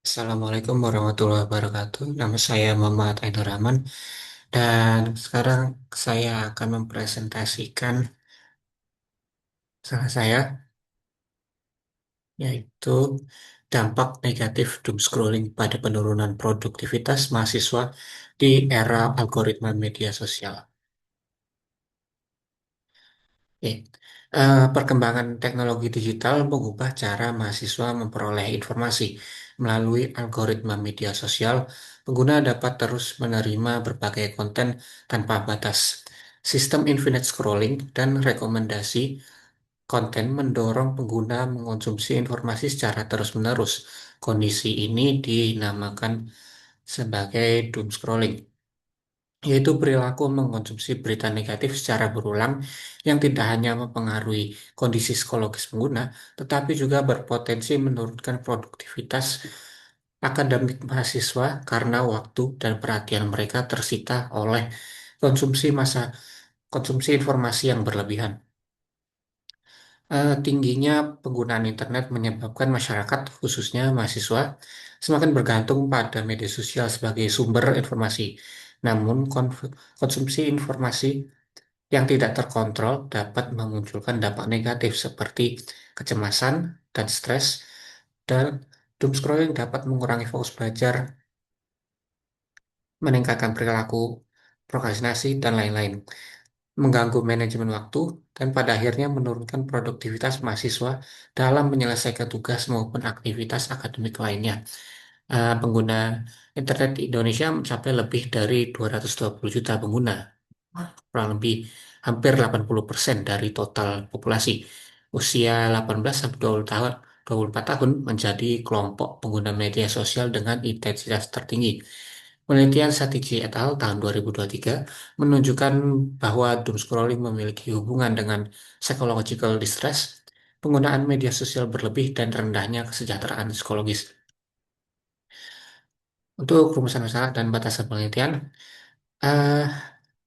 Assalamualaikum warahmatullahi wabarakatuh. Nama saya Muhammad Ainur Rahman dan sekarang saya akan mempresentasikan salah saya, yaitu dampak negatif doom scrolling pada penurunan produktivitas mahasiswa di era algoritma media sosial. Oke. Perkembangan teknologi digital mengubah cara mahasiswa memperoleh informasi. Melalui algoritma media sosial, pengguna dapat terus menerima berbagai konten tanpa batas. Sistem infinite scrolling dan rekomendasi konten mendorong pengguna mengonsumsi informasi secara terus-menerus. Kondisi ini dinamakan sebagai doom scrolling, yaitu perilaku mengkonsumsi berita negatif secara berulang yang tidak hanya mempengaruhi kondisi psikologis pengguna, tetapi juga berpotensi menurunkan produktivitas akademik mahasiswa karena waktu dan perhatian mereka tersita oleh konsumsi informasi yang berlebihan. Tingginya penggunaan internet menyebabkan masyarakat, khususnya mahasiswa, semakin bergantung pada media sosial sebagai sumber informasi. Namun, konsumsi informasi yang tidak terkontrol dapat memunculkan dampak negatif seperti kecemasan dan stres, dan doom scrolling dapat mengurangi fokus belajar, meningkatkan perilaku prokrastinasi, dan lain-lain, mengganggu manajemen waktu, dan pada akhirnya menurunkan produktivitas mahasiswa dalam menyelesaikan tugas maupun aktivitas akademik lainnya. Pengguna internet di Indonesia mencapai lebih dari 220 juta pengguna, kurang lebih hampir 80% dari total populasi. Usia 18 sampai 20 tahun, 24 tahun menjadi kelompok pengguna media sosial dengan intensitas tertinggi. Penelitian Satiji et al. Tahun 2023 menunjukkan bahwa doom scrolling memiliki hubungan dengan psychological distress, penggunaan media sosial berlebih, dan rendahnya kesejahteraan psikologis. Untuk rumusan masalah dan batasan penelitian, eh,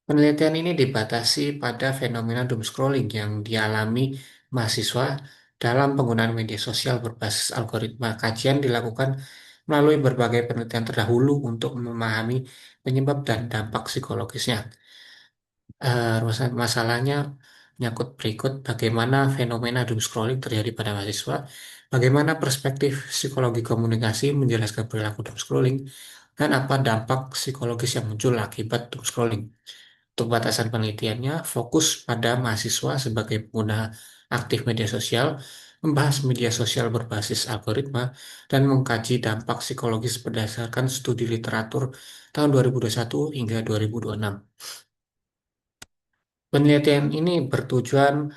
penelitian ini dibatasi pada fenomena doom scrolling yang dialami mahasiswa dalam penggunaan media sosial berbasis algoritma. Kajian dilakukan melalui berbagai penelitian terdahulu untuk memahami penyebab dan dampak psikologisnya. Masalahnya menyangkut berikut: bagaimana fenomena doom scrolling terjadi pada mahasiswa, bagaimana perspektif psikologi komunikasi menjelaskan perilaku doom scrolling, dan apa dampak psikologis yang muncul akibat doom scrolling. Untuk batasan penelitiannya, fokus pada mahasiswa sebagai pengguna aktif media sosial, membahas media sosial berbasis algoritma, dan mengkaji dampak psikologis berdasarkan studi literatur tahun 2021 hingga 2026. Penelitian ini bertujuan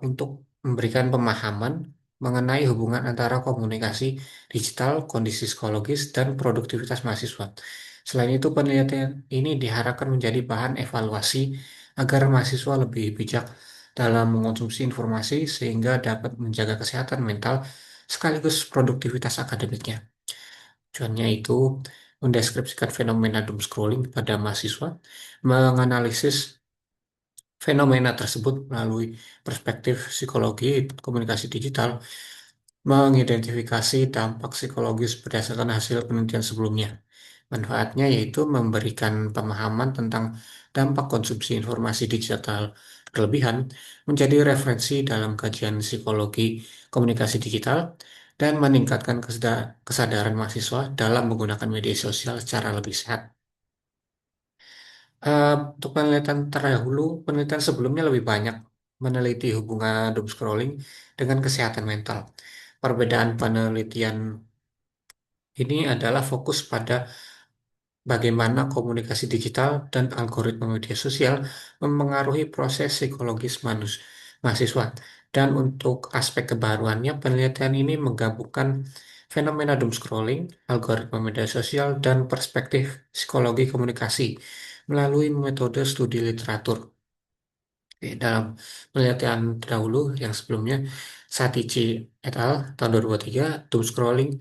untuk memberikan pemahaman mengenai hubungan antara komunikasi digital, kondisi psikologis, dan produktivitas mahasiswa. Selain itu, penelitian ini diharapkan menjadi bahan evaluasi agar mahasiswa lebih bijak dalam mengonsumsi informasi sehingga dapat menjaga kesehatan mental sekaligus produktivitas akademiknya. Tujuannya itu mendeskripsikan fenomena doom scrolling pada mahasiswa, menganalisis fenomena tersebut melalui perspektif psikologi komunikasi digital, mengidentifikasi dampak psikologis berdasarkan hasil penelitian sebelumnya. Manfaatnya yaitu memberikan pemahaman tentang dampak konsumsi informasi digital berlebihan, menjadi referensi dalam kajian psikologi komunikasi digital, dan meningkatkan kesadaran mahasiswa dalam menggunakan media sosial secara lebih sehat. Untuk penelitian terdahulu, penelitian sebelumnya lebih banyak meneliti hubungan doom scrolling dengan kesehatan mental. Perbedaan penelitian ini adalah fokus pada bagaimana komunikasi digital dan algoritma media sosial memengaruhi proses psikologis mahasiswa. Dan untuk aspek kebaruannya, penelitian ini menggabungkan fenomena doom scrolling, algoritma media sosial, dan perspektif psikologi komunikasi melalui metode studi literatur. Oke, dalam penelitian terdahulu yang sebelumnya, Satici et al. Tahun 2023, doom scrolling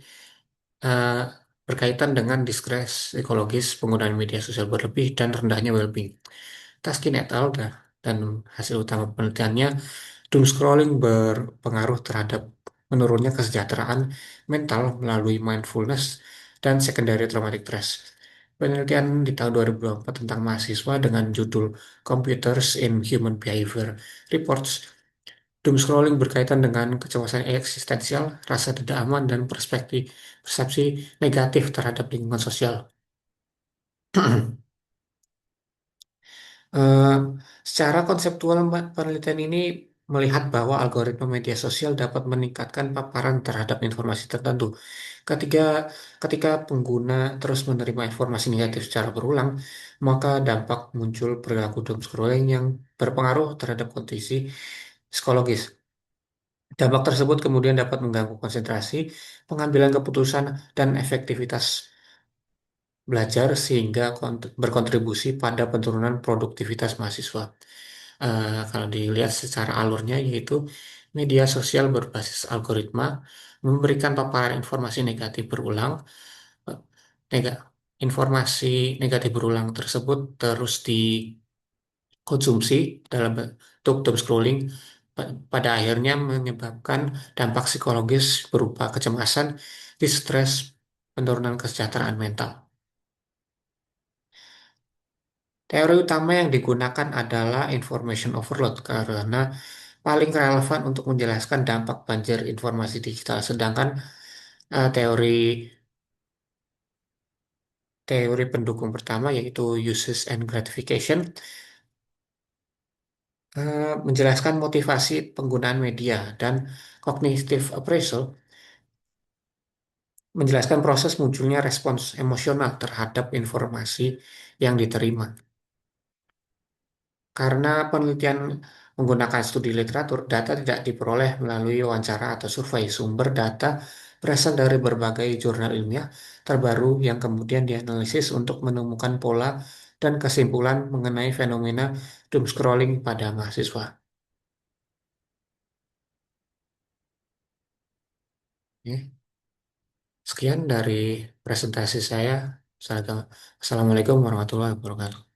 eh, berkaitan dengan distres psikologis penggunaan media sosial berlebih dan rendahnya well-being. Taskin et al. Dan hasil utama penelitiannya, doom scrolling berpengaruh terhadap menurunnya kesejahteraan mental melalui mindfulness dan secondary traumatic stress. Penelitian di tahun 2024 tentang mahasiswa dengan judul Computers in Human Behavior Reports Doom scrolling berkaitan dengan kecemasan eksistensial, rasa tidak aman, dan persepsi negatif terhadap lingkungan sosial. Eh, Secara konseptual, penelitian ini melihat bahwa algoritma media sosial dapat meningkatkan paparan terhadap informasi tertentu. Ketika, ketika pengguna terus menerima informasi negatif secara berulang, maka dampak muncul perilaku doom scrolling yang berpengaruh terhadap kondisi psikologis. Dampak tersebut kemudian dapat mengganggu konsentrasi, pengambilan keputusan, dan efektivitas belajar sehingga berkontribusi pada penurunan produktivitas mahasiswa. Kalau dilihat secara alurnya yaitu media sosial berbasis algoritma memberikan paparan informasi negatif berulang. Eh, nega- Informasi negatif berulang tersebut terus konsumsi dalam bentuk doom scrolling pada akhirnya menyebabkan dampak psikologis berupa kecemasan, distres, penurunan kesejahteraan mental. Teori utama yang digunakan adalah information overload karena paling relevan untuk menjelaskan dampak banjir informasi digital. Sedangkan teori teori pendukung pertama yaitu uses and gratification menjelaskan motivasi penggunaan media dan cognitive appraisal menjelaskan proses munculnya respons emosional terhadap informasi yang diterima. Karena penelitian menggunakan studi literatur, data tidak diperoleh melalui wawancara atau survei. Sumber data berasal dari berbagai jurnal ilmiah terbaru yang kemudian dianalisis untuk menemukan pola dan kesimpulan mengenai fenomena doom scrolling pada mahasiswa. Oke. Sekian dari presentasi saya. Assalamualaikum warahmatullahi wabarakatuh.